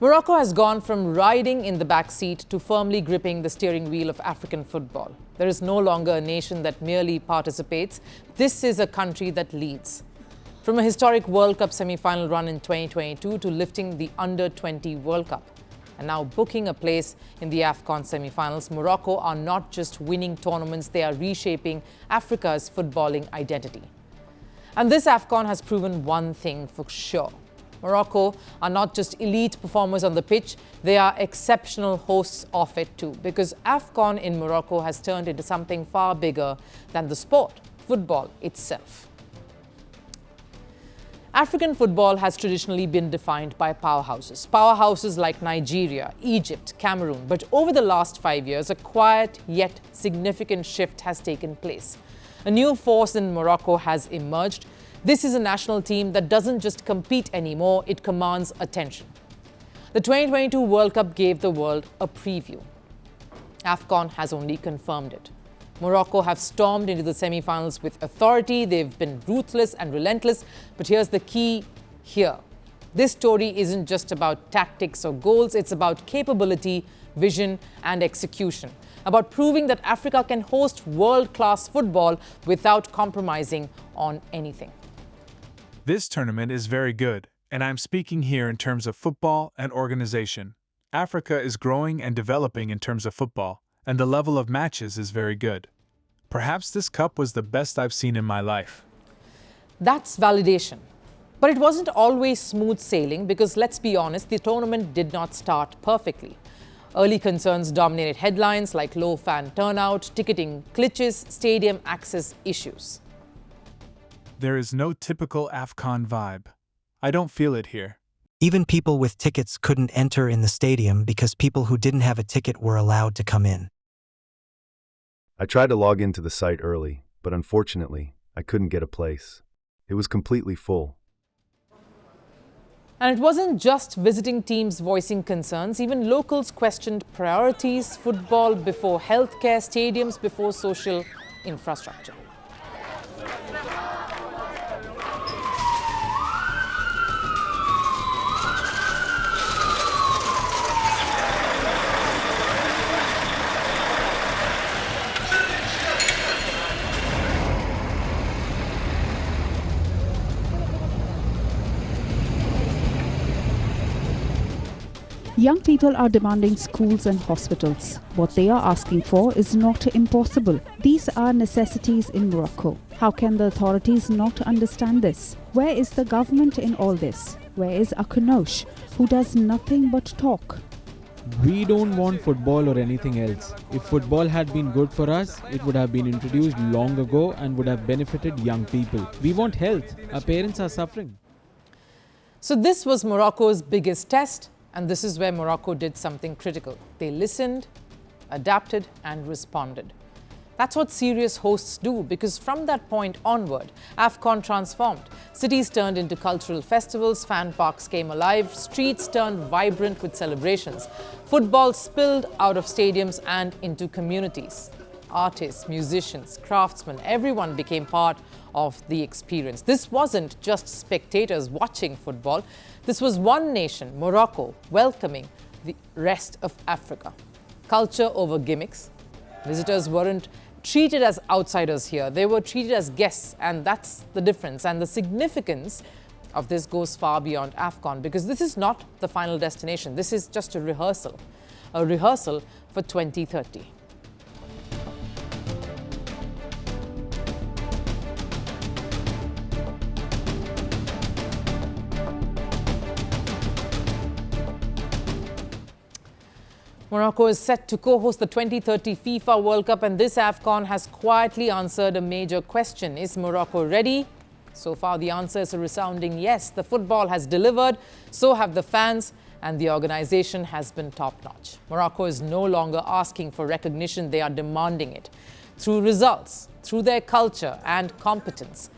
Morocco has gone from riding in the back seat to firmly gripping the steering wheel of African football. There is no longer a nation that merely participates. This is a country that leads. From a historic World Cup semi-final run in 2022 to lifting the Under-20 World Cup and now booking a place in the AFCON semi-finals, Morocco are not just winning tournaments, they are reshaping Africa's footballing identity. And this AFCON has proven one thing for sure. Morocco are not just elite performers on the pitch, they are exceptional hosts of it too, because AFCON in Morocco has turned into something far bigger than the sport, football itself. African football has traditionally been defined by powerhouses. Powerhouses like Nigeria, Egypt, Cameroon. But over the last 5 years, a quiet yet significant shift has taken place. A new force in Morocco has emerged. This is a national team that doesn't just compete anymore, it commands attention. The 2022 World Cup gave the world a preview. AFCON has only confirmed it. Morocco have stormed into the semi-finals with authority. They've been ruthless and relentless. But here's the key here. This story isn't just about tactics or goals. It's about capability, vision, and execution. About proving that Africa can host world-class football without compromising on anything. This tournament is very good, and I'm speaking here in terms of football and organization. Africa is growing and developing in terms of football, and the level of matches is very good. Perhaps this cup was the best I've seen in my life. That's validation. But it wasn't always smooth sailing because, let's be honest, the tournament did not start perfectly. Early concerns dominated headlines like low fan turnout, ticketing glitches, stadium access issues. There is no typical AFCON vibe. I don't feel it here. Even people with tickets couldn't enter in the stadium because people who didn't have a ticket were allowed to come in. I tried to log into the site early, but unfortunately, I couldn't get a place. It was completely full. And it wasn't just visiting teams voicing concerns. Even locals questioned priorities, football before healthcare, stadiums before social infrastructure. Young people are demanding schools and hospitals. What they are asking for is not impossible. These are necessities in Morocco. How can the authorities not understand this? Where is the government in all this? Where is Akanosh, who does nothing but talk? We don't want football or anything else. If football had been good for us, it would have been introduced long ago and would have benefited young people. We want health. Our parents are suffering. So this was Morocco's biggest test. And this is where Morocco did something critical. They listened, adapted, and responded. That's what serious hosts do, because from that point onward, AFCON transformed. Cities turned into cultural festivals, fan parks came alive, streets turned vibrant with celebrations. Football spilled out of stadiums and into communities. Artists, musicians, craftsmen, everyone became part of the experience. This wasn't just spectators watching football. This was one nation, Morocco, welcoming the rest of Africa. Culture over gimmicks. Visitors weren't treated as outsiders here. They were treated as guests, and that's the difference. And the significance of this goes far beyond AFCON, because this is not the final destination. This is just a rehearsal for 2030. Morocco is set to co-host the 2030 FIFA World Cup, and this AFCON has quietly answered a major question. Is Morocco ready? So far, the answer is a resounding yes. The football has delivered, so have the fans, and the organization has been top-notch. Morocco is no longer asking for recognition, they are demanding it. Through results, through their culture and competence.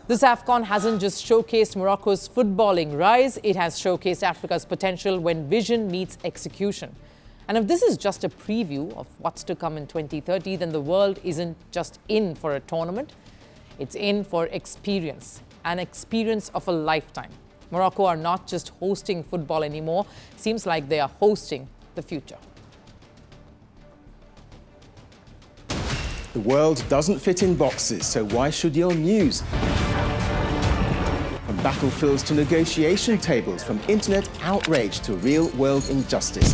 This AFCON hasn't just showcased Morocco's footballing rise, it has showcased Africa's potential when vision meets execution. And if this is just a preview of what's to come in 2030, then the world isn't just in for a tournament, it's in for experience, an experience of a lifetime. Morocco are not just hosting football anymore. Seems like they are hosting the future. The world doesn't fit in boxes, so why should your news? From battlefields to negotiation tables, from internet outrage to real-world injustice.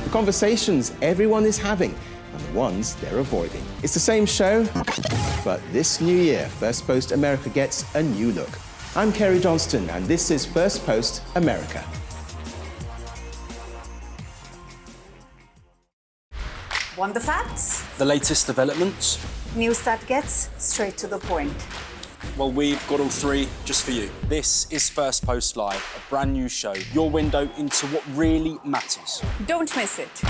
The conversations everyone is having and the ones they're avoiding. It's the same show, but this new year, Firstpost America gets a new look. I'm Kerry Johnston, and this is Firstpost America. Want the facts? The latest developments? News that gets straight to the point. Well, we've got all three just for you. This is Firstpost Live, a brand new show, your window into what really matters. Don't miss it.